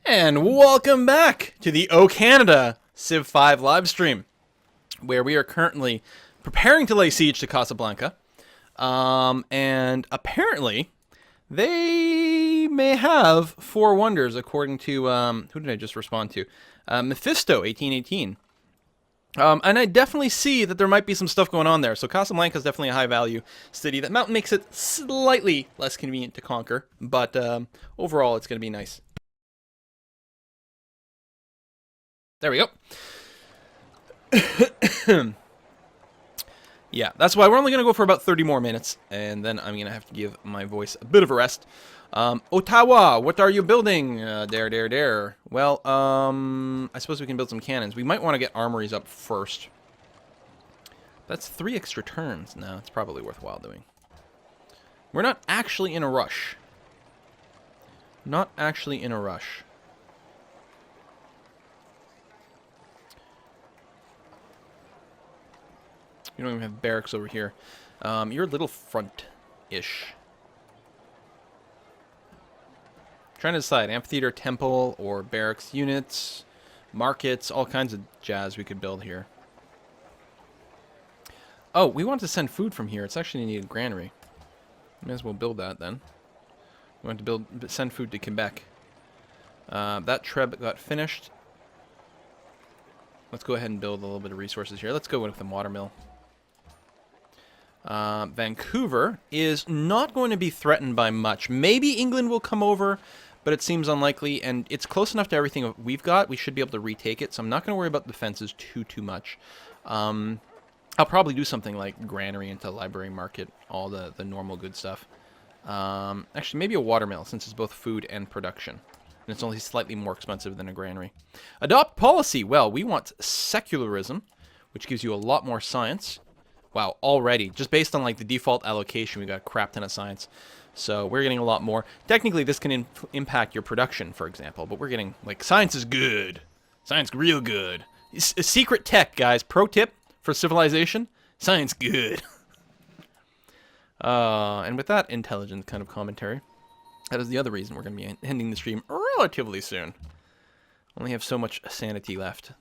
And welcome back to the O Canada Civ 5 live stream, where we are currently preparing to lay siege to Casablanca. And apparently, they may have four wonders, according to, who did I just respond to? Mephisto 1818. And I definitely see that there might be some stuff going on there. So Casablanca is definitely a high value city. That mountain makes it slightly less convenient to conquer, but overall it's going to be nice. There we go. Yeah, that's why we're only going to go for about 30 more minutes, and then I'm going to have to give my voice a bit of a rest. Ottawa, what are you building? There. Well, I suppose we can build some cannons. We might want to get armories up first. That's 3 extra turns. No, it's probably worthwhile doing. We're not actually in a rush. Not actually in a rush. You don't even have barracks over here. You're a little front-ish. Trying to decide, amphitheater, temple, or barracks units, markets, all kinds of jazz we could build here. Oh, we want to send food from here. It's actually needed granary. May as well build that then. We want to send food to Quebec. That treb got finished. Let's go ahead and build a little bit of resources here. Let's go with the watermill. Vancouver is not going to be threatened by much. Maybe England will come over, but it seems unlikely, and it's close enough to everything we've got. We should be able to retake it, so I'm not going to worry about defenses too much. I'll probably do something like granary into library market, all the normal good stuff. Actually, maybe a watermill, since it's both food and production. And it's only slightly more expensive than a granary. Adopt policy. Well, we want secularism, which gives you a lot more science. Wow, already, just based on like the default allocation, we got a crap ton of science. So we're getting a lot more. Technically, this can impact your production, for example, but we're getting, like, science is good. Science real good. It's a secret tech, guys. Pro tip for civilization, science good. And with that intelligent kind of commentary, that is the other reason we're going to be ending the stream relatively soon. Only have so much sanity left.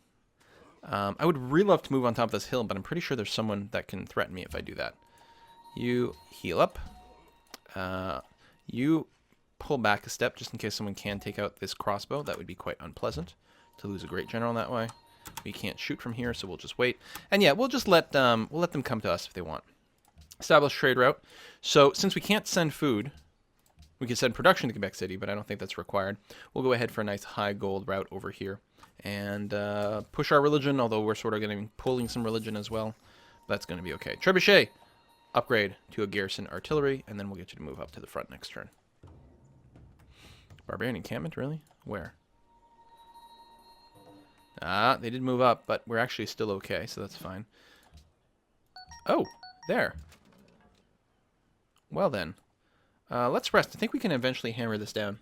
I would really love to move on top of this hill, but I'm pretty sure there's someone that can threaten me if I do that. You heal up. You pull back a step just in case someone can take out this crossbow. That would be quite unpleasant to lose a great general that way. We can't shoot from here, so we'll just wait. And yeah, we'll just let them come to us if they want. Establish trade route. So since we can't send food, we can send production to Quebec City, but I don't think that's required. We'll go ahead for a nice high gold route over here and push our religion, although we're sort of going to be pulling some religion as well. That's going to be okay. Trebuchet, upgrade to a garrison artillery, and then we'll get you to move up to the front next turn. Barbarian encampment, really? Where? Ah, they did move up, but we're actually still okay, so that's fine. Oh, there. Well then. Let's rest. I think we can eventually hammer this down.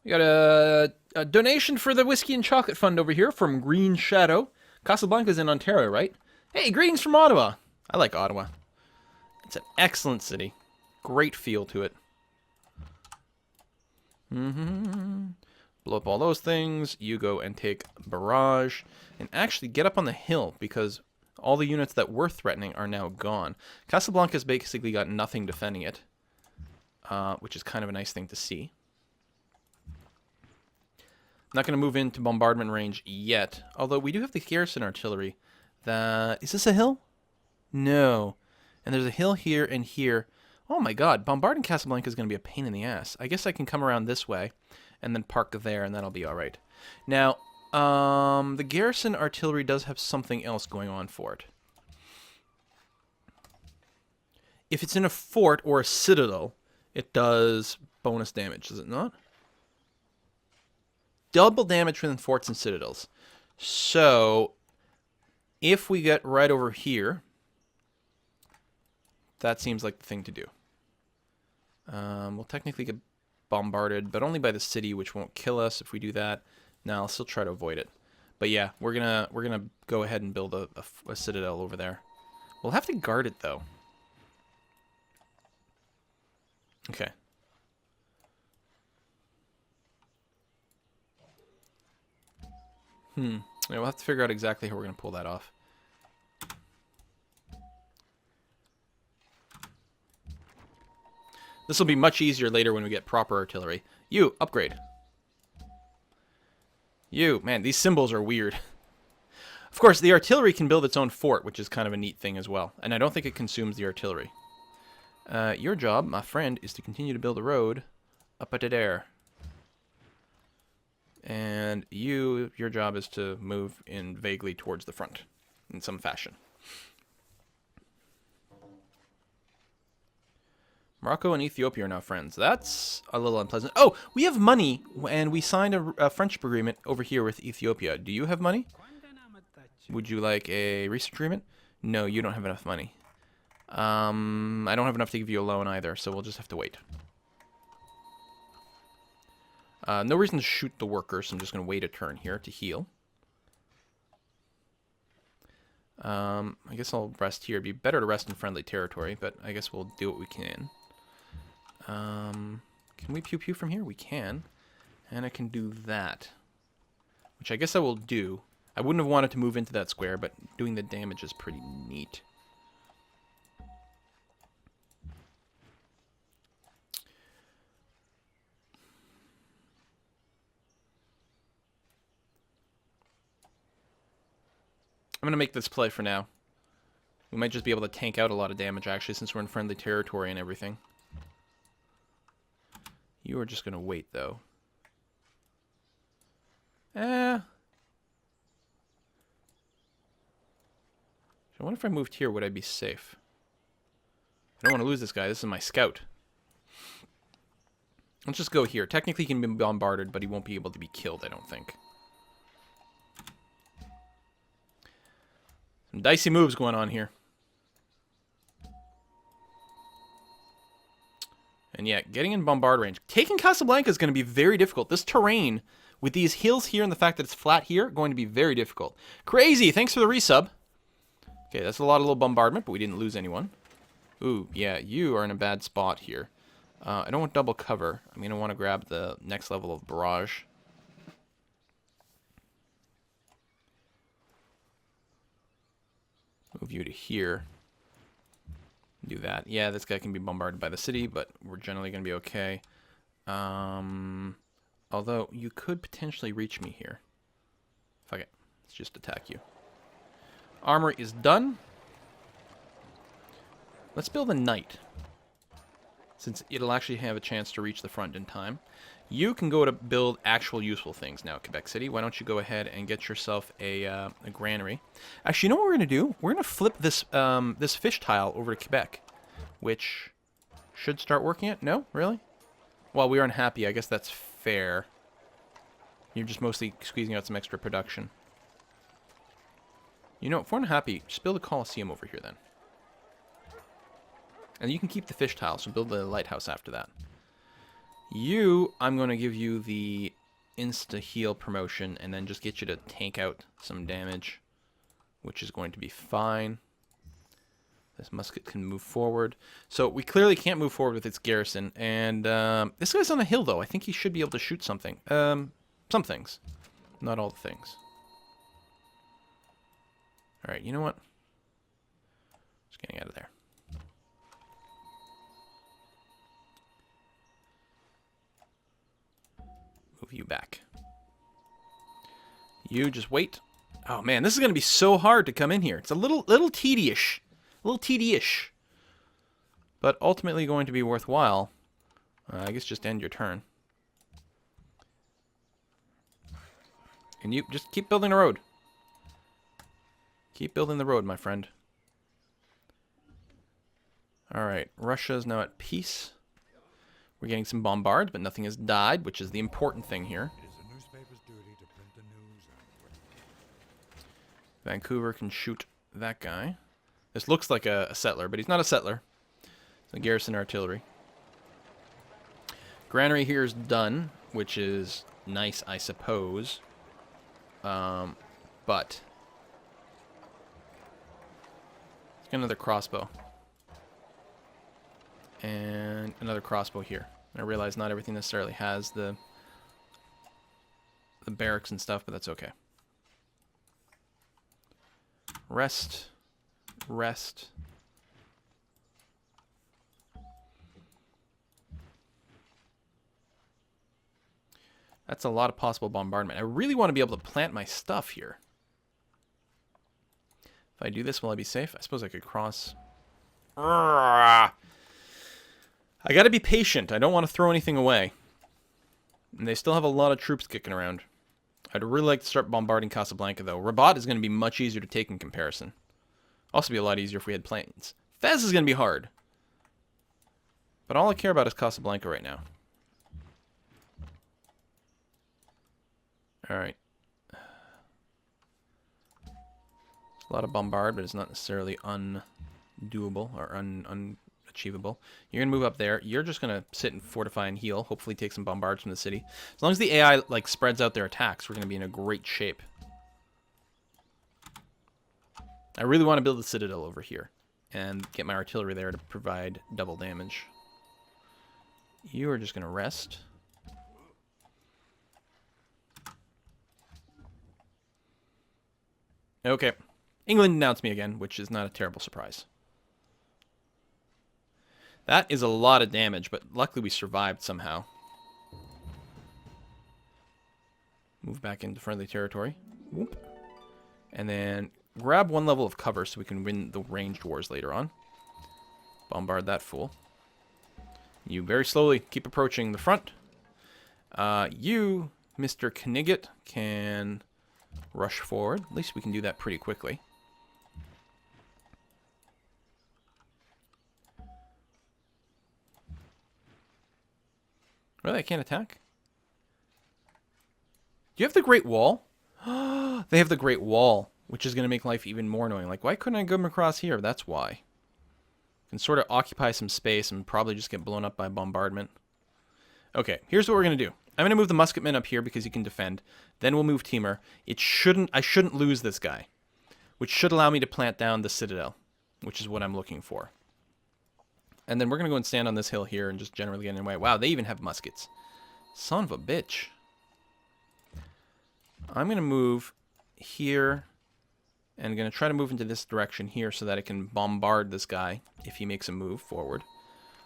We got a donation for the Whiskey and Chocolate Fund over here from Green Shadow. Casablanca's in Ontario, right? Hey, greetings from Ottawa. I like Ottawa. It's an excellent city. Great feel to it. Blow up all those things. You go and take Barrage. And actually get up on the hill, because all the units that were threatening are now gone. Casablanca's basically got nothing defending it. Which is kind of a nice thing to see. Not going to move into bombardment range yet. Although we do have the garrison artillery. Is this a hill? No. And there's a hill here and here. Oh my god, bombarding Casablanca is going to be a pain in the ass. I guess I can come around this way and then park there and that'll be alright. Now, the garrison artillery does have something else going on for it. If it's in a fort or a citadel, it does bonus damage, does it not? Double damage within forts and citadels. So, if we get right over here, that seems like the thing to do. We'll technically get bombarded, but only by the city, which won't kill us if we do that. No, I'll still try to avoid it. But yeah, we're gonna go ahead and build a citadel over there. We'll have to guard it though. Okay. Yeah, we'll have to figure out exactly how we're going to pull that off. This will be much easier later when we get proper artillery. You, upgrade. You, man, these symbols are weird. Of course, the artillery can build its own fort, which is kind of a neat thing as well. And I don't think it consumes the artillery. Your job, my friend, is to continue to build a road up at there. And your job is to move in vaguely towards the front in some fashion. Morocco and Ethiopia are now friends. That's a little unpleasant. Oh, we have money, and we signed a friendship agreement over here with Ethiopia. Do you have money? Would you like a research agreement? No, you don't have enough money. I don't have enough to give you a loan either, so we'll just have to wait. No reason to shoot the workers, so I'm just going to wait a turn here to heal. I guess I'll rest here. It'd be better to rest in friendly territory, but I guess we'll do what we can. Can we pew-pew from here? We can. And I can do that. Which I guess I will do. I wouldn't have wanted to move into that square, but doing the damage is pretty neat. I'm going to make this play for now. We might just be able to tank out a lot of damage, actually, since we're in friendly territory and everything. You are just going to wait, though. I wonder if I moved here, would I be safe? I don't want to lose this guy. This is my scout. Let's just go here. Technically, he can be bombarded, but he won't be able to be killed, I don't think. Some dicey moves going on here. And yeah, getting in bombard range. Taking Casablanca is going to be very difficult. This terrain, with these hills here and the fact that it's flat here, going to be very difficult. Crazy! Thanks for the resub. Okay, that's a lot of little bombardment, but we didn't lose anyone. Ooh, yeah, you are in a bad spot here. I don't want double cover. I'm going to want to grab the next level of barrage. Move you to here. Do that. Yeah, this guy can be bombarded by the city, but we're generally going to be okay. Although, you could potentially reach me here. Fuck it. Let's just attack you. Armor is done. Let's build a knight, since it'll actually have a chance to reach the front in time. You can go to build actual useful things now, Quebec City. Why don't you go ahead and get yourself a granary? Actually, you know what we're going to do? We're going to flip this this fish tile over to Quebec, which should start working it. No? Really? Well, we are unhappy. I guess that's fair. You're just mostly squeezing out some extra production. You know, if we're unhappy, just build a Colosseum over here then. And you can keep the fish tile, so build the lighthouse after that. You, I'm going to give you the insta-heal promotion and then just get you to tank out some damage, which is going to be fine. This musket can move forward. So we clearly can't move forward with its garrison. And this guy's on a hill, though. I think he should be able to shoot something. Some things. Not all the things. Alright, you know what? Just getting out of there. Move you back. You just wait. Oh man, this is going to be so hard to come in here. It's a little tedious. A little tedious. But ultimately going to be worthwhile. I guess just end your turn. And you just keep building the road. Keep building the road, my friend. Alright, Russia's now at peace. We're getting some bombards, but nothing has died, which is the important thing here. Vancouver can shoot that guy. This looks like a settler, but he's not a settler. It's a garrison artillery. Granary here is done, which is nice, I suppose. But let's get another crossbow. And another crossbow here. I realize not everything necessarily has the barracks and stuff, but that's okay. Rest. Rest. That's a lot of possible bombardment. I really want to be able to plant my stuff here. If I do this, will I be safe? I suppose I could cross. I gotta be patient. I don't want to throw anything away. And they still have a lot of troops kicking around. I'd really like to start bombarding Casablanca, though. Rabat is going to be much easier to take in comparison. Also be a lot easier if we had planes. Fez is going to be hard. But all I care about is Casablanca right now. Alright. A lot of bombard, but it's not necessarily undoable or unachievable. You're going to move up there. You're just going to sit and fortify and heal. Hopefully take some bombards from the city. As long as the AI like spreads out their attacks, we're going to be in a great shape. I really want to build the citadel over here and get my artillery there to provide double damage. You are just going to rest. Okay. England denounced me again, which is not a terrible surprise. That is a lot of damage, but luckily we survived somehow. Move back into friendly territory. Whoop. And then grab one level of cover so we can win the ranged wars later on. Bombard that fool. You very slowly keep approaching the front. You, Mr. Knigget, can rush forward. At least we can do that pretty quickly. Really? I can't attack? Do you have the Great Wall? They have the Great Wall, which is going to make life even more annoying. Like, why couldn't I come across here? That's why. Can sort of occupy some space and probably just get blown up by bombardment. Okay, here's what we're going to do. I'm going to move the musketman up here because he can defend. Then we'll move Timur. I shouldn't lose this guy, which should allow me to plant down the citadel, which is what I'm looking for. And then we're going to go and stand on this hill here and just generally get in the way. Wow, they even have muskets. Son of a bitch. I'm going to move here and going to try to move into this direction here so that I can bombard this guy if he makes a move forward.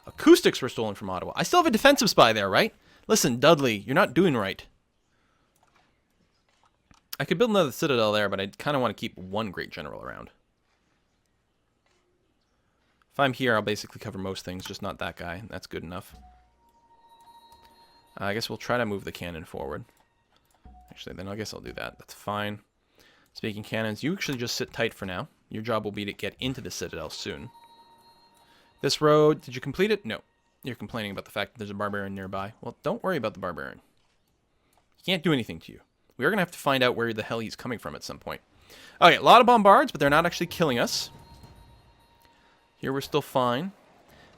Acoustics were stolen from Ottawa. I still have a defensive spy there, right? Listen, Dudley, you're not doing right. I could build another citadel there, but I kind of want to keep one great general around. If I'm here, I'll basically cover most things, just not that guy. That's good enough. I guess we'll try to move the cannon forward. Actually, then I guess I'll do that. That's fine. Speaking cannons, you actually just sit tight for now. Your job will be to get into the citadel soon. This road, did you complete it? No. You're complaining about the fact that there's a barbarian nearby. Well, don't worry about the barbarian. He can't do anything to you. We are going to have to find out where the hell he's coming from at some point. Okay, a lot of bombards, but they're not actually killing us. Here we're still fine.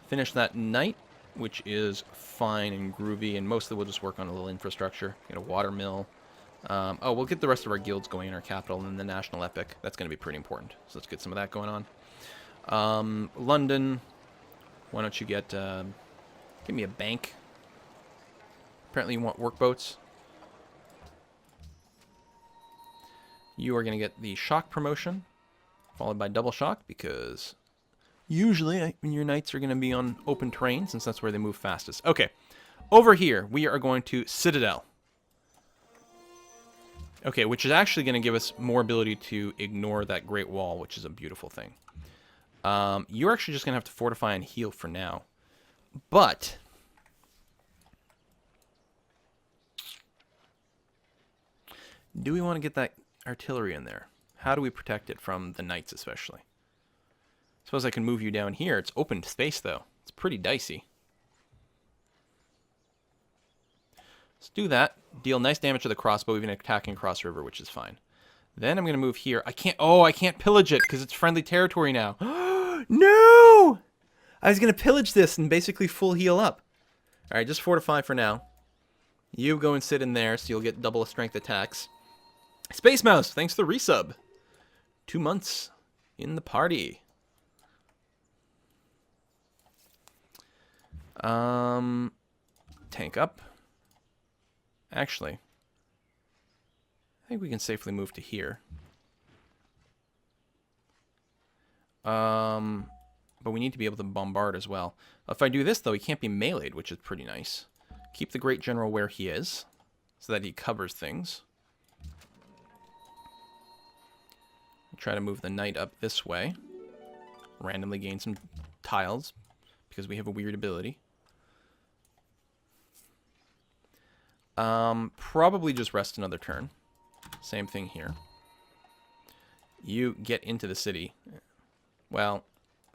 Finish that knight, which is fine and groovy, and mostly we'll just work on a little infrastructure. Get a water mill. Oh, we'll get the rest of our guilds going in our capital and then the national epic. That's going to be pretty important. So let's get some of that going on. London, why don't you get... give me a bank. Apparently you want workboats. You are going to get the shock promotion, followed by double shock, because usually your knights are going to be on open terrain, since that's where they move fastest. Okay, over here, we are going to Citadel. Okay, which is actually going to give us more ability to ignore that Great Wall, which is a beautiful thing. You're actually just going to have to fortify and heal for now. But do we want to get that artillery in there? How do we protect it from the knights especially? Suppose I can move you down here. It's open space though. It's pretty dicey. Let's do that. Deal nice damage to the crossbow, even attacking Cross River, which is fine. Then I'm going to move here. I can't pillage it because it's friendly territory now. No! I was going to pillage this and basically full heal up. Alright, just fortify for now. You go and sit in there so you'll get double strength attacks. Space Mouse, thanks for the resub. 2 months in the party. Tank up. Actually, I think we can safely move to here. But we need to be able to bombard as well. If I do this, though, he can't be meleeed, which is pretty nice. Keep the Great General where he is, so that he covers things. Try to move the knight up this way. Randomly gain some tiles, because we have a weird ability. Probably just rest another turn. Same thing here. You get into the city. Well,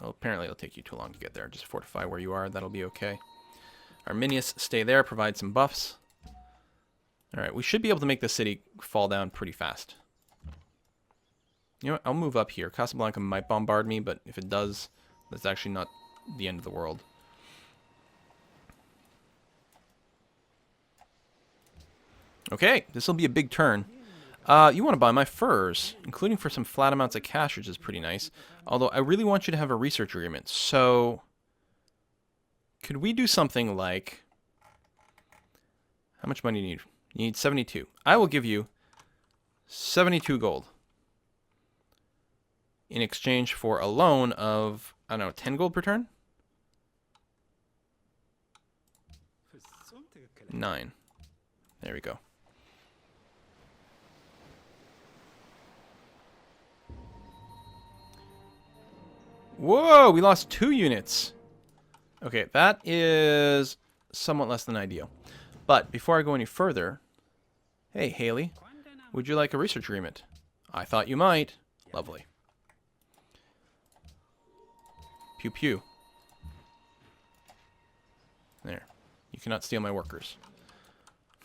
apparently it'll take you too long to get there. Just fortify where you are. That'll be okay. Arminius, stay there. Provide some buffs. Alright, we should be able to make the city fall down pretty fast. You know what? I'll move up here. Casablanca might bombard me, but if it does, that's actually not the end of the world. Okay, this will be a big turn. You want to buy my furs, including for some flat amounts of cash, which is pretty nice. Although, I really want you to have a research agreement. So, could we do something like... How much money do you need? You need 72. I will give you 72 gold. In exchange for a loan of, I don't know, 10 gold per turn? 9. There we go. Whoa, we lost 2 units. Okay, that is somewhat less than ideal. But before I go any further, hey, Haley, would you like a research agreement? I thought you might. Lovely. Pew pew. There. You cannot steal my workers.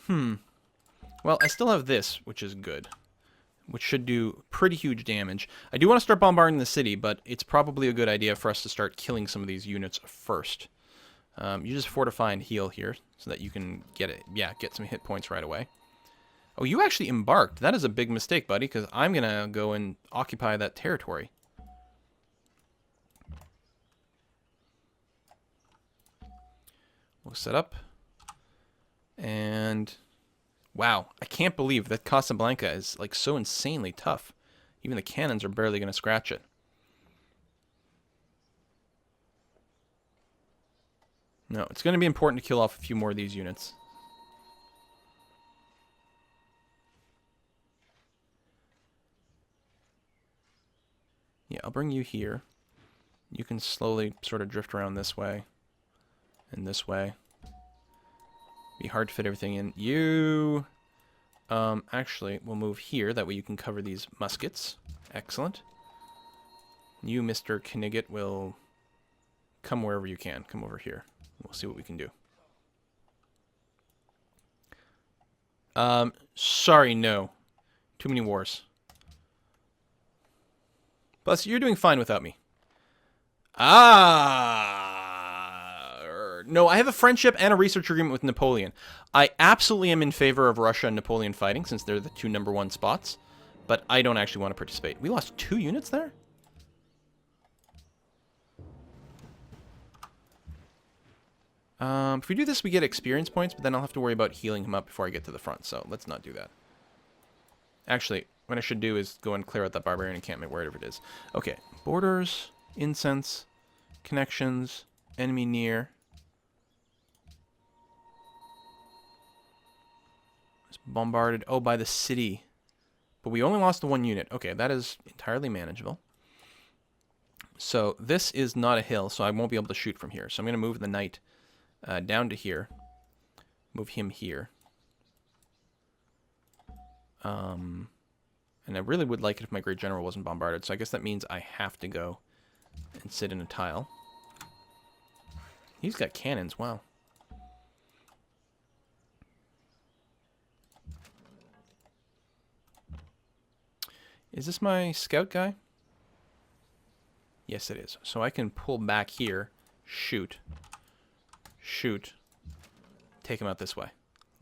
Well, I still have this, which is good. Which should do pretty huge damage. I do want to start bombarding the city, but it's probably a good idea for us to start killing some of these units first. You just fortify and heal here, so that you can get some hit points right away. Oh, you actually embarked. That is a big mistake, buddy, because I'm going to go and occupy that territory. We'll set up. And... wow, I can't believe that Casablanca is like so insanely tough. Even the cannons are barely going to scratch it. No, it's going to be important to kill off a few more of these units. Yeah, I'll bring you here. You can slowly sort of drift around this way. And this way. Be hard to fit everything in. You... actually, we'll move here. That way you can cover these muskets. Excellent. You, Mr. Knigget, will come wherever you can. Come over here. We'll see what we can do. Sorry, no. Too many wars. Plus, you're doing fine without me. No, I have a friendship and a research agreement with Napoleon. I absolutely am in favor of Russia and Napoleon fighting, since they're the 2 #1 spots. But I don't actually want to participate. We lost 2 units there? If we do this, we get experience points, but then I'll have to worry about healing him up before I get to the front, so let's not do that. Actually, what I should do is go and clear out that barbarian encampment, wherever it is. Okay, borders, incense, connections, enemy near. It's bombarded, oh, by the city. But we only lost the 1 unit. Okay, that is entirely manageable. So this is not a hill, so I won't be able to shoot from here. So I'm going to move the knight down to here. Move him here. And I really would like it if my great general wasn't bombarded. So I guess that means I have to go and sit in a tile. He's got cannons, wow. Is this my scout guy? Yes, it is. So I can pull back here, shoot, shoot, take him out this way.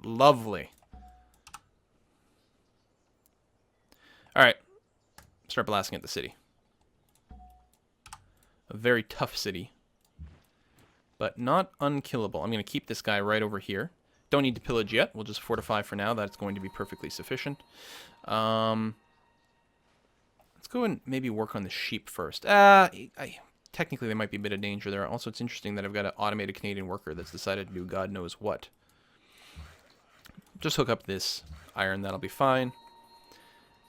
Lovely. Alright, start blasting at the city. A very tough city, but not unkillable. I'm going to keep this guy right over here. Don't need to pillage yet. We'll just fortify for now. That's going to be perfectly sufficient. Let's Let's go and maybe work on the sheep first. Technically, there might be a bit of danger there. Also, it's interesting that I've got an automated Canadian worker that's decided to do God knows what. Just hook up this iron. That'll be fine.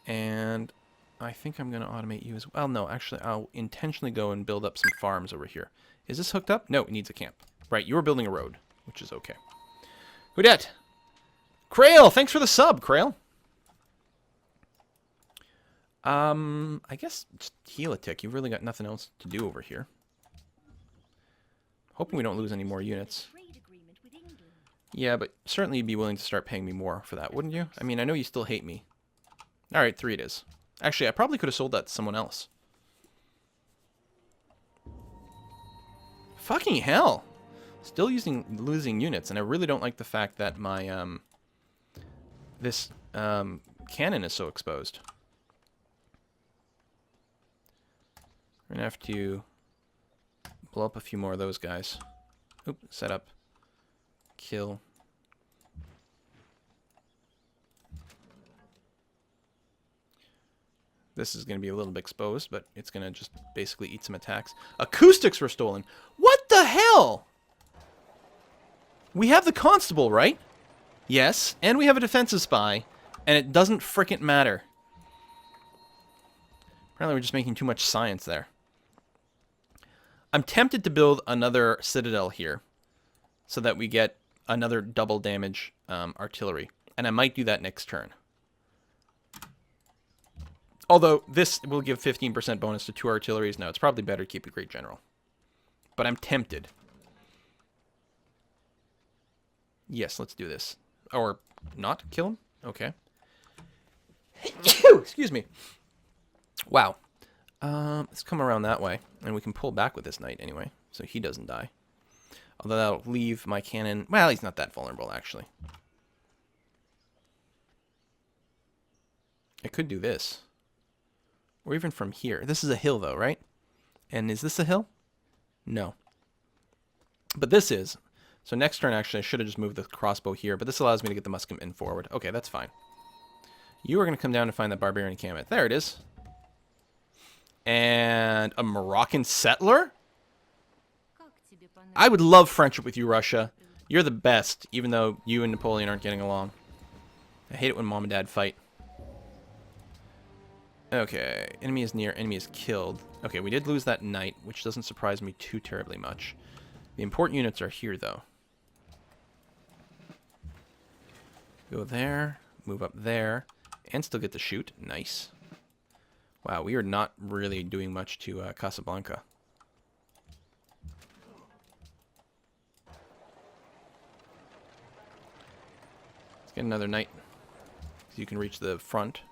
And I think I'm going to automate you as well. No, actually, I'll intentionally go and build up some farms over here. Is this hooked up? No, it needs a camp. Right, you were building a road, which is okay. Who dat? Krail, thanks for the sub, Krail. I guess just heal a tick. You've really got nothing else to do over here. Hoping we don't lose any more units. Yeah, but certainly you'd be willing to start paying me more for that, wouldn't you? I mean, I know you still hate me. Alright, 3 it is. Actually, I probably could have sold that to someone else. Fucking hell! Still losing units, and I really don't like the fact that my, this, cannon is so exposed. We're gonna have to blow up a few more of those guys. Oop, set up. Kill. This is going to be a little bit exposed, but it's going to just basically eat some attacks. Acoustics were stolen. What the hell? We have the constable, right? Yes, and we have a defensive spy, and it doesn't frickin' matter. Apparently we're just making too much science there. I'm tempted to build another citadel here so that we get another double damage artillery, and I might do that next turn. Although, this will give 15% bonus to 2 artilleries. No, it's probably better to keep a Great General. But I'm tempted. Yes, let's do this. Or not kill him? Okay. Excuse me. Wow. Let's come around that way. And we can pull back with this knight anyway. So he doesn't die. Although that'll leave my cannon... Well, he's not that vulnerable, actually. I could do this. Or even from here. This is a hill, though, right? And is this a hill? No. But this is. So next turn, actually, I should have just moved the crossbow here. But this allows me to get the musketman forward. Okay, that's fine. You are going to come down and find that barbarian encampment. There it is. And a Moroccan settler? I would love friendship with you, Russia. You're the best, even though you and Napoleon aren't getting along. I hate it when mom and dad fight. Okay, enemy is near, enemy is killed. Okay, we did lose that knight, which doesn't surprise me too terribly much. The important units are here, though. Go there, move up there, and still get to shoot. Nice. Wow, we are not really doing much to Casablanca. Let's get another knight, so you can reach the front.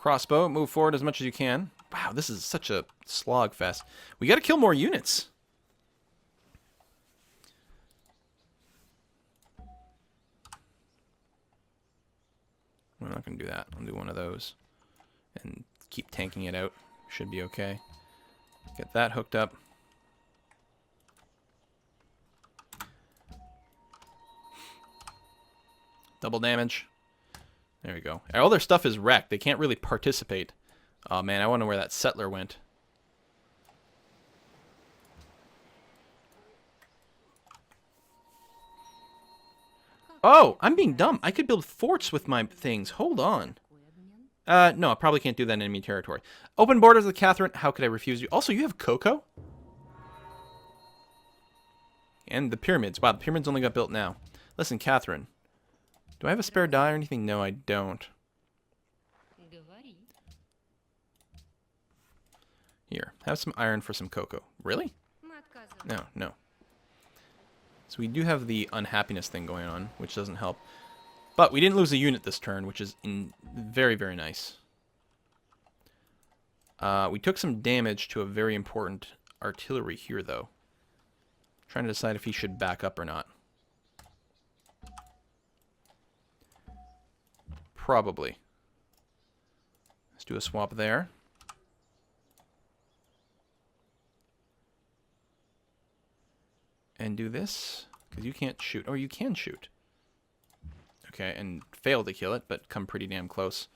Crossbow, move forward as much as you can. Wow, this is such a slog fest. We got to kill more units. We're not going to do that. I'll do one of those. And keep tanking it out. Should be okay. Get that hooked up. Double damage. There we go. All their stuff is wrecked. They can't really participate. Oh man, I wonder where that settler went. Oh, I'm being dumb. I could build forts with my things. Hold on. No, I probably can't do that in enemy territory. Open borders with Catherine. How could I refuse you? Also, you have cocoa? And the pyramids. Wow, the pyramids only got built now. Listen, Catherine. Do I have a spare die or anything? No, I don't. Here, have some iron for some cocoa. Really? No, no. So we do have the unhappiness thing going on, which doesn't help. But we didn't lose a unit this turn, which is very, very nice. We took some damage to a very important artillery here, though. Trying to decide if he should back up or not. Probably. Let's do a swap there. And do this, because you can't shoot. Or you can shoot. Okay, and fail to kill it, but come pretty damn close.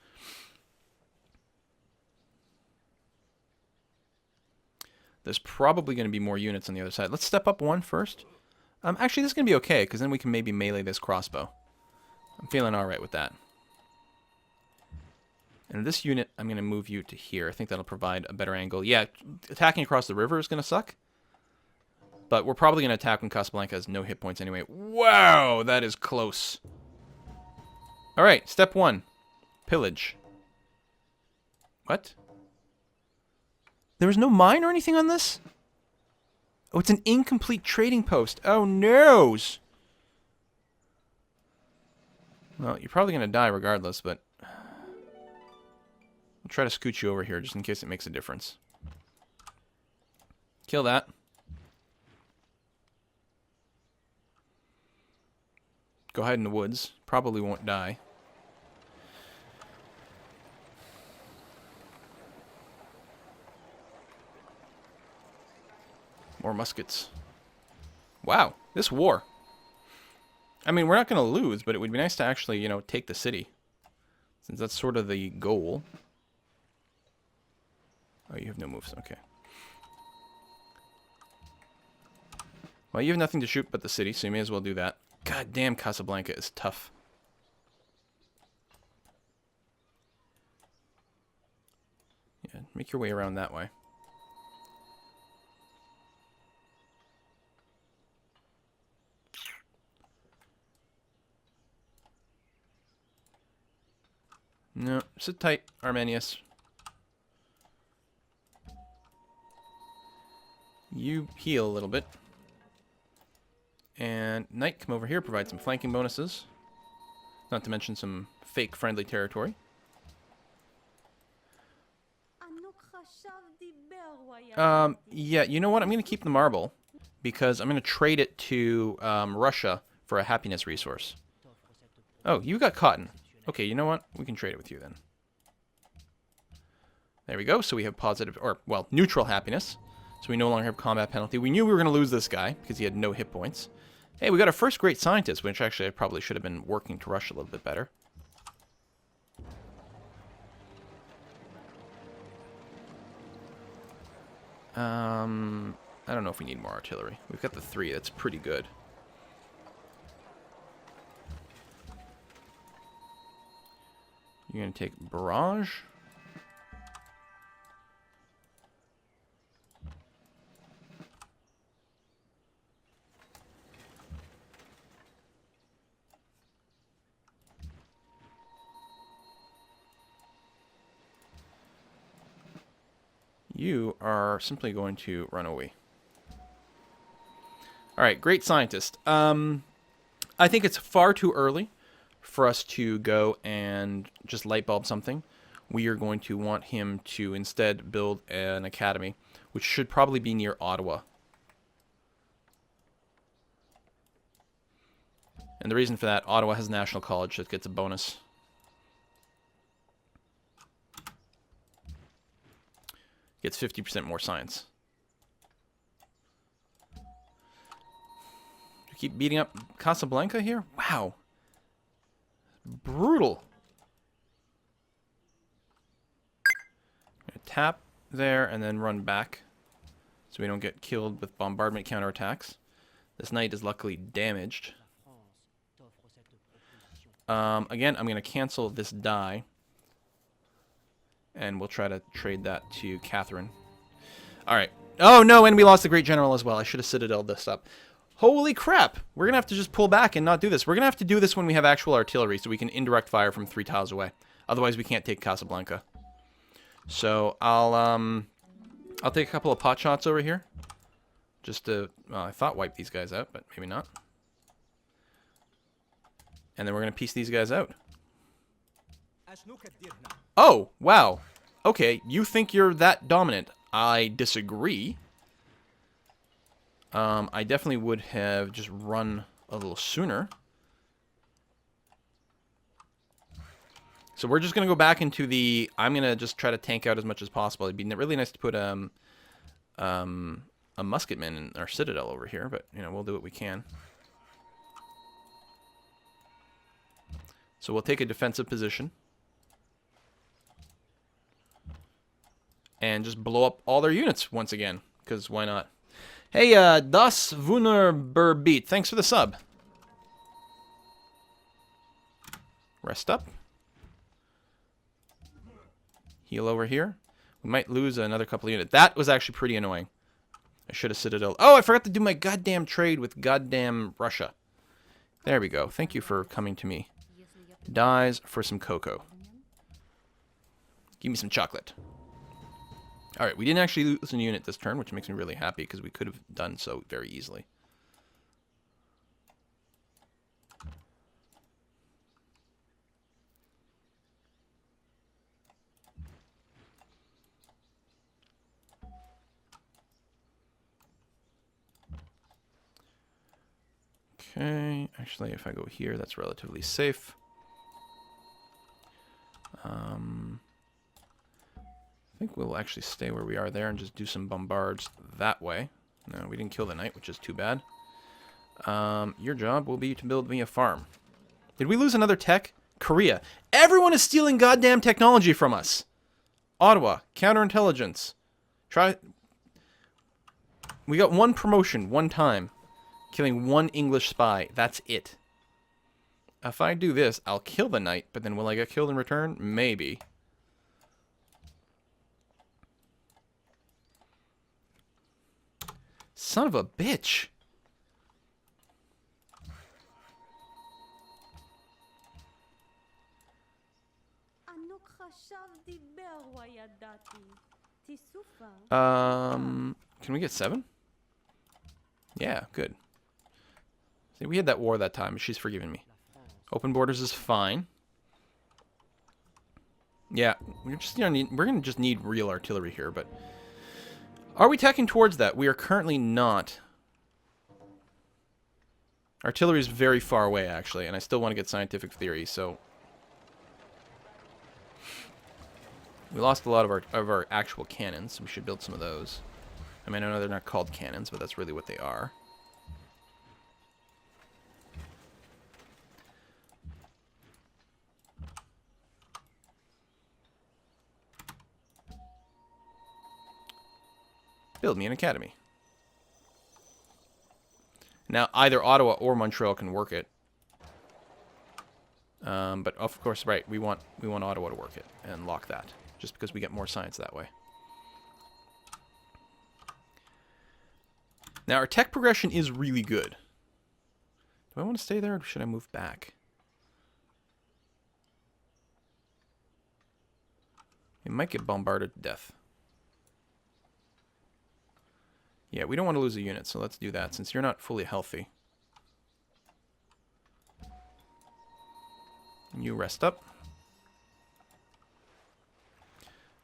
There's probably going to be more units on the other side. Let's step up one first. Actually, this is going to be okay, because then we can maybe melee this crossbow. I'm feeling alright with that. And this unit, I'm going to move you to here. I think that'll provide a better angle. Yeah, attacking across the river is going to suck. But we're probably going to attack when Casablanca has no hit points anyway. Wow, that is close. Alright, step one. Pillage. What? There was no mine or anything on this? Oh, it's an incomplete trading post. Oh, noes. Well, you're probably going to die regardless, but I'll try to scoot you over here just in case it makes a difference. Kill that. Go hide in the woods. Probably won't die. More muskets. Wow, this war. I mean, we're not going to lose, but it would be nice to actually, you know, take the city. Since that's sort of the goal. Oh, you have no moves. Okay. Well, you have nothing to shoot but the city, so you may as well do that. God damn, Casablanca is tough. Yeah, make your way around that way. No, sit tight, Arminius. You heal a little bit. And Knight, come over here, provide some flanking bonuses. Not to mention some fake friendly territory. Yeah, you know what? I'm going to keep the marble. Because I'm going to trade it to Russia for a happiness resource. Oh, you got cotton. Okay, you know what? We can trade it with you then. There we go. So we have positive, or, well, neutral happiness. So we no longer have combat penalty. We knew we were going to lose this guy because he had no hit points. Hey, we got our first great scientist, which actually I probably should have been working to rush a little bit better. I don't know if we need more artillery. We've got the 3. That's pretty good. You're going to take barrage. You are simply going to run away. Alright, great scientist. I think it's far too early for us to go and just light bulb something. We are going to want him to instead build an academy, which should probably be near Ottawa. And the reason for that, Ottawa has a national college that gets a bonus. Gets 50% more science. You keep beating up Casablanca here? Wow. Brutal. Tap there and then run back so we don't get killed with bombardment counterattacks. This knight is luckily damaged. Again, I'm going to cancel this die. And we'll try to trade that to Catherine. Alright. Oh no, and we lost the Great General as well. I should have citadelled this up. Holy crap! We're going to have to just pull back and not do this. We're going to have to do this when we have actual artillery so we can indirect fire from 3 tiles away. Otherwise we can't take Casablanca. So I'll take a couple of pot shots over here. Just to, well, I thought wipe these guys out, but maybe not. And then we're going to piece these guys out. Oh, wow. Okay, you think you're that dominant. I disagree. I definitely would have just run a little sooner. So we're just going to go back into the... I'm going to just try to tank out as much as possible. It'd be really nice to put a musketman in our citadel over here, but, you know, we'll do what we can. So we'll take a defensive position. And just blow up all their units once again. because why not? Hey, Das Wunderbeat, thanks for the sub. Rest up. Heal over here. We might lose another couple of units. That was actually pretty annoying. I should have Citadel. Oh, I forgot to do my goddamn trade with goddamn Russia. There we go. Thank you for coming to me. Dies for some cocoa. Give me some chocolate. Alright, we didn't actually lose a unit this turn, which makes me really happy because we could have done so very easily. Okay, actually, if I go here, that's relatively safe. I think we'll actually stay where we are there and just do some bombards that way. No, we didn't kill the knight, which is too bad. Your job will be to build me a farm. Did we lose another tech? Korea. Everyone is stealing goddamn technology from us. Ottawa, counterintelligence. We got one promotion, one time. Killing one English spy. That's it. If I do this, I'll kill the knight, but then will I get killed in return? Maybe. Son of a bitch. Can we get 7? Yeah, good. See, we had that war that time. She's forgiven me. Open borders is fine. Yeah, we're gonna just need real artillery here, but are we tacking towards that? We are currently not. Artillery is very far away, actually, and I still want to get scientific theory, so we lost a lot of our actual cannons, so we should build some of those. I mean, I know they're not called cannons, but that's really what they are. Build me an academy. Now, either Ottawa or Montreal can work it. But of course, right, we want Ottawa to work it and lock that, just because we get more science that way. Now, our tech progression is really good. Do I want to stay there, or should I move back? It might get bombarded to death. Yeah, we don't want to lose a unit, so let's do that, since you're not fully healthy. You rest up.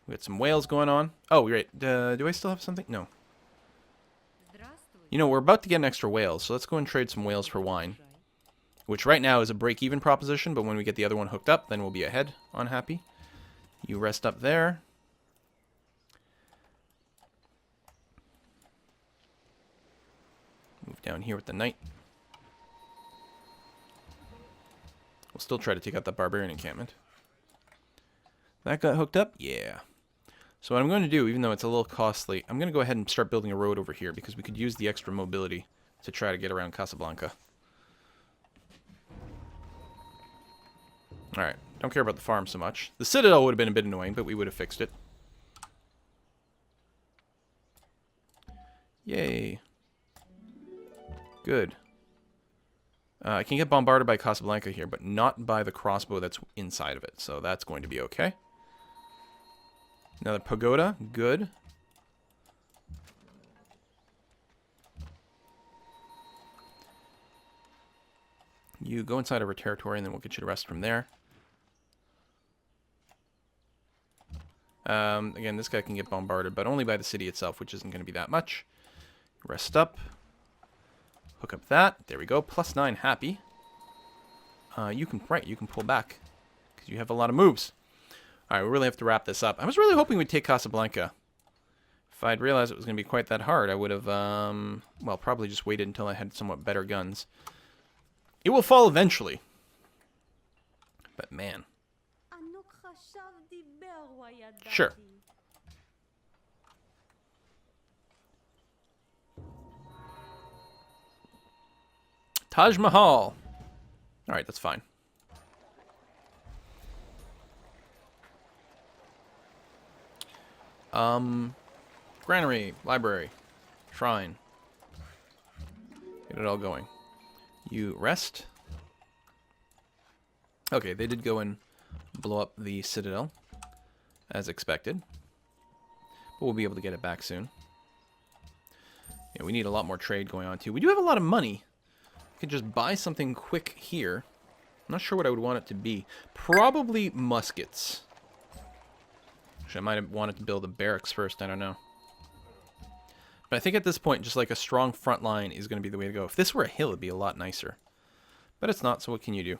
We got some whales going on. Oh, right. Do I still have something? No. You know, we're about to get an extra whales, so let's go and trade some whales for wine. Which right now is a break-even proposition, but when we get the other one hooked up, then we'll be ahead on happy. You rest up there. Move down here with the knight. We'll still try to take out that barbarian encampment. That got hooked up? Yeah. So what I'm going to do, even though it's a little costly, I'm going to go ahead and start building a road over here because we could use the extra mobility to try to get around Casablanca. Alright, don't care about the farm so much. The citadel would have been a bit annoying, but we would have fixed it. Yay. Good. I can get bombarded by Casablanca here, but not by the crossbow that's inside of it, so that's going to be okay. Another pagoda, good. You go inside of our territory, and then we'll get you to rest from there. Again, this guy can get bombarded, but only by the city itself, which isn't going to be that much. Rest up. Hook up that. There we go. +9, happy. You can pull back because you have a lot of moves. All right, we really have to wrap this up. I was really hoping we'd take Casablanca. If I'd realized it was going to be quite that hard, I would have, well, probably just waited until I had somewhat better guns. It will fall eventually. But man. Sure. Taj Mahal. All right, that's fine. Granary, library, shrine. Get it all going. You rest. Okay, they did go and blow up the citadel, as expected. But we'll be able to get it back soon. Yeah, we need a lot more trade going on, too. We do have a lot of money. We could just buy something quick here. I'm not sure what I would want it to be. Probably muskets. Actually, I might have wanted to build a barracks first. I don't know. But I think at this point, just like a strong front line is going to be the way to go. If this were a hill, it'd be a lot nicer. But it's not, so what can you do?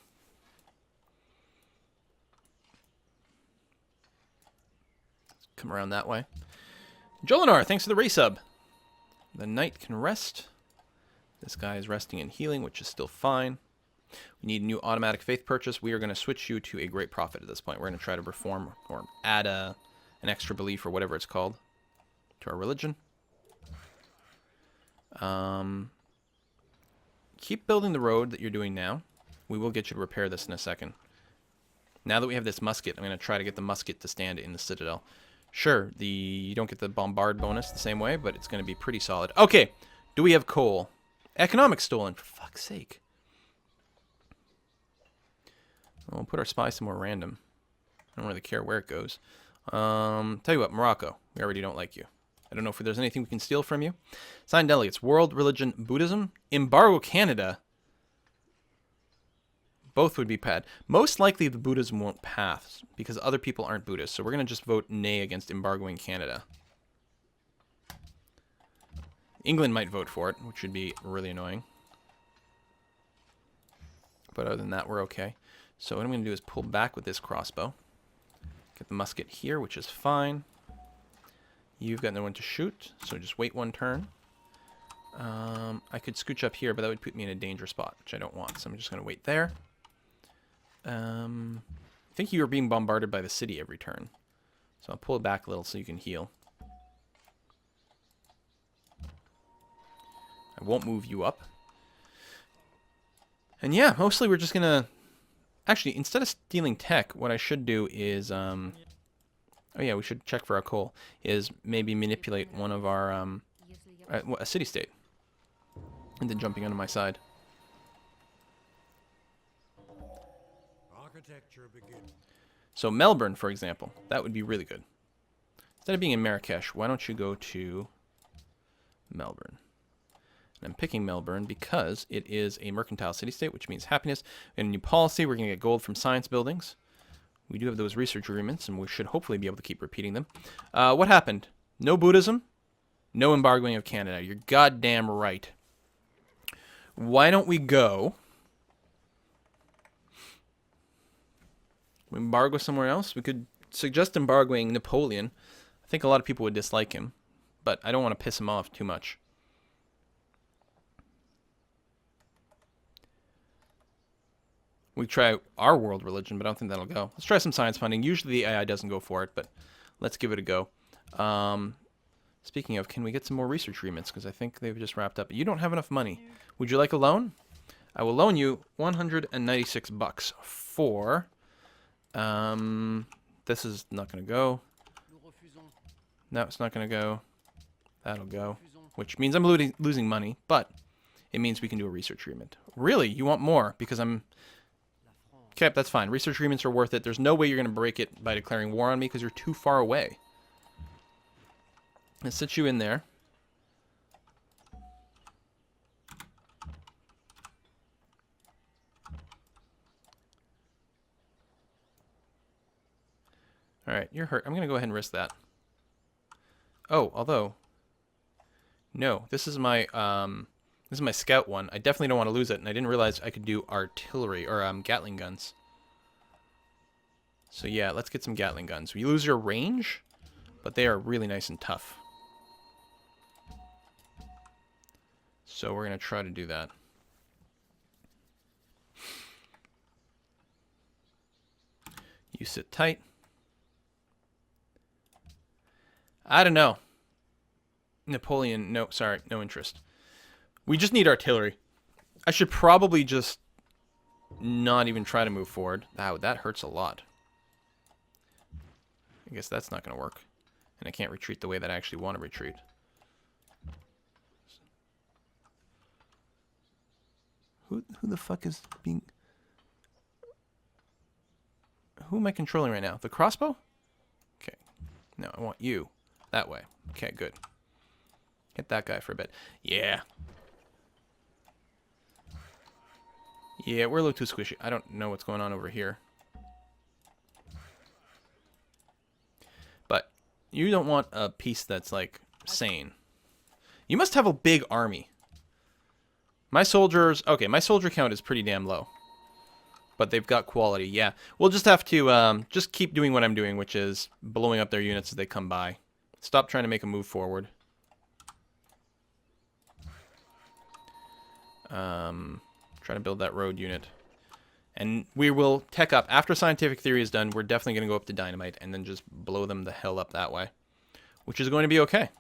Come around that way. Jolinar, thanks for the resub. The knight can rest. This guy is resting and healing, which is still fine. We need a new automatic faith purchase. We are going to switch you to a great prophet at this point. We're going to try to reform or add an extra belief or whatever it's called to our religion. Keep building the road that you're doing now. We will get you to repair this in a second. Now that we have this musket, I'm going to try to get the musket to stand in the citadel. Sure, you don't get the bombard bonus the same way, but it's going to be pretty solid. Okay, do we have coal? Economics stolen, for fuck's sake. We'll put our spy somewhere random. I don't really care where it goes. Tell you what, Morocco, we already don't like you. I don't know if there's anything we can steal from you. Signed delegates, world religion, Buddhism, embargo Canada. Both would be bad. Most likely the Buddhism won't pass because other people aren't Buddhists. So we're going to just vote nay against embargoing Canada. England might vote for it, which would be really annoying. But other than that, we're okay. So what I'm going to do is pull back with this crossbow. Get the musket here, which is fine. You've got no one to shoot, so just wait one turn. I could scooch up here, but that would put me in a danger spot, which I don't want. So I'm just going to wait there. I think you are being bombarded by the city every turn. So I'll pull it back a little so you can heal. I won't move you up. And yeah, mostly we're just going to... Actually, instead of stealing tech, what I should do is... oh yeah, we should check for our coal. Is maybe manipulate one of our... a city-state. And then jumping onto my side. So Melbourne, for example, that would be really good. Instead of being in Marrakesh, why don't you go to Melbourne? And I'm picking Melbourne because it is a mercantile city-state, which means happiness. In a new policy, we're going to get gold from science buildings. We do have those research agreements, and we should hopefully be able to keep repeating them. What happened? No Buddhism, no embargoing of Canada. You're goddamn right. Why don't we go... embargo somewhere else? We could suggest embargoing Napoleon. I think a lot of people would dislike him, but I don't want to piss him off too much. We try our world religion, but I don't think that'll go. Let's try some science funding. Usually the AI doesn't go for it, but let's give it a go. Speaking of, can we get some more research agreements? Because I think they've just wrapped up. You don't have enough money. Would you like a loan? I will loan you 196 bucks for... this is not going to go. No, it's not going to go. That'll go. Which means I'm losing money, but it means we can do a research agreement. Really? You want more? Because I'm... Okay, that's fine. Research agreements are worth it. There's no way you're going to break it by declaring war on me because you're too far away. Let's sit you in there. Alright, you're hurt. I'm going to go ahead and risk that. Oh, although... No, this is my scout one. I definitely don't want to lose it, and I didn't realize I could do artillery, or Gatling guns. So yeah, let's get some Gatling guns. You lose your range, but they are really nice and tough. So we're going to try to do that. You sit tight. I don't know. Napoleon, no, sorry, no interest. We just need artillery. I should probably just not even try to move forward. Wow, that hurts a lot. I guess that's not going to work. And I can't retreat the way that I actually want to retreat. Who the fuck is being... Who am I controlling right now? The crossbow? Okay. No, I want you. That way. Okay, good. Hit that guy for a bit. Yeah. Yeah, we're a little too squishy. I don't know what's going on over here. But you don't want a piece that's, like, sane. You must have a big army. My soldiers... Okay, my soldier count is pretty damn low. But they've got quality, yeah. We'll just have to just keep doing what I'm doing, which is blowing up their units as they come by. Stop trying to make a move forward. Trying to build that road unit. And we will tech up. After scientific theory is done, we're definitely going to go up to dynamite and then just blow them the hell up that way. Which is going to be okay.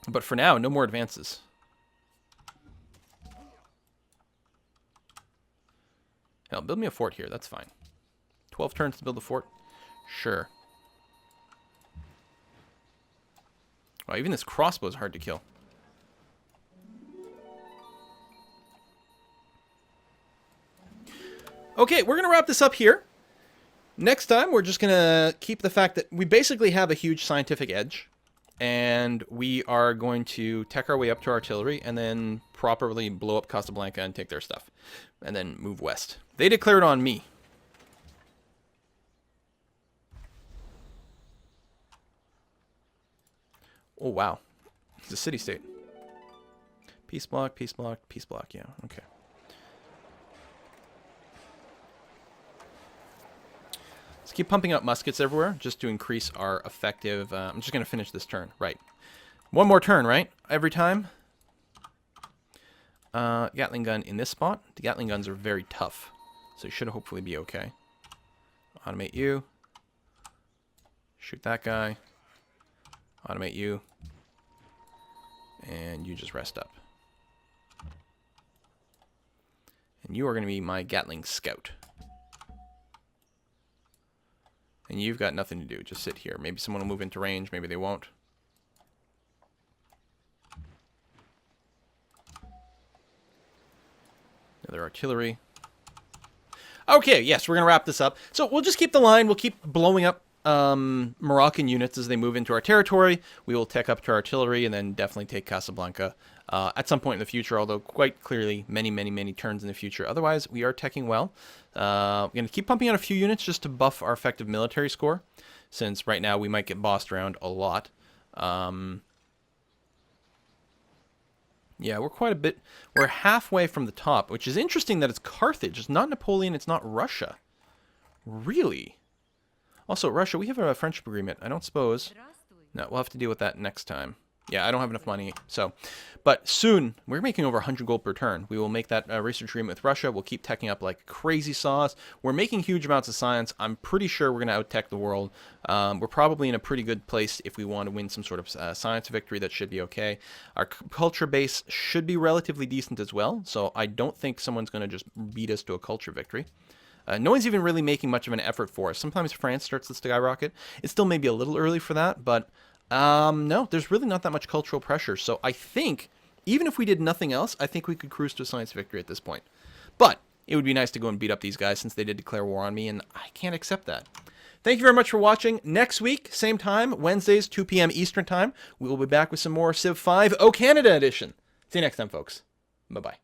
But for now, no more advances. Hell, build me a fort here. That's fine. 12 turns to build a fort? Sure. Wow, even this crossbow is hard to kill. Okay, we're going to wrap this up here. Next time, we're just going to keep the fact that we basically have a huge scientific edge. And we are going to tech our way up to artillery and then properly blow up Casablanca and take their stuff. And then move west. They declared on me. Oh, wow. It's a city-state. Peace block, peace block, peace block. Yeah, okay. Let's keep pumping out muskets everywhere just to increase our effective... I'm just going to finish this turn. Right. One more turn, right? Every time. Gatling gun in this spot. The Gatling guns are very tough. So you should hopefully be okay. Automate you. Shoot that guy. Automate you. And you just rest up. And you are going to be my Gatling scout. And you've got nothing to do. Just sit here. Maybe someone will move into range. Maybe they won't. Another artillery. Okay, yes, we're going to wrap this up. So we'll just keep the line. We'll keep blowing up Moroccan units as they move into our territory. We will tech up to artillery and then definitely take Casablanca at some point in the future, although quite clearly many turns in the future. Otherwise, we are teching well. We're going to keep pumping out a few units just to buff our effective military score, since right now we might get bossed around a lot. Yeah, we're quite a bit... We're halfway from the top, which is interesting that it's Carthage. It's not Napoleon, it's not Russia. Really? Also, Russia, we have a friendship agreement. I don't suppose... No, we'll have to deal with that next time. Yeah, I don't have enough money, so... But soon, we're making over 100 gold per turn. We will make that research agreement with Russia. We'll keep teching up like crazy sauce. We're making huge amounts of science. I'm pretty sure we're going to out-tech the world. We're probably in a pretty good place if we want to win some sort of science victory. That should be okay. Our culture base should be relatively decent as well, so I don't think someone's going to just beat us to a culture victory. No one's even really making much of an effort for us. Sometimes France starts to skyrocket. It's still maybe a little early for that, but no, there's really not that much cultural pressure. So I think, even if we did nothing else, I think we could cruise to a science victory at this point. But it would be nice to go and beat up these guys since they did declare war on me, and I can't accept that. Thank you very much for watching. Next week, same time, Wednesdays, 2 p.m. Eastern Time, we will be back with some more Civ 5 O Canada Edition. See you next time, folks. Bye-bye.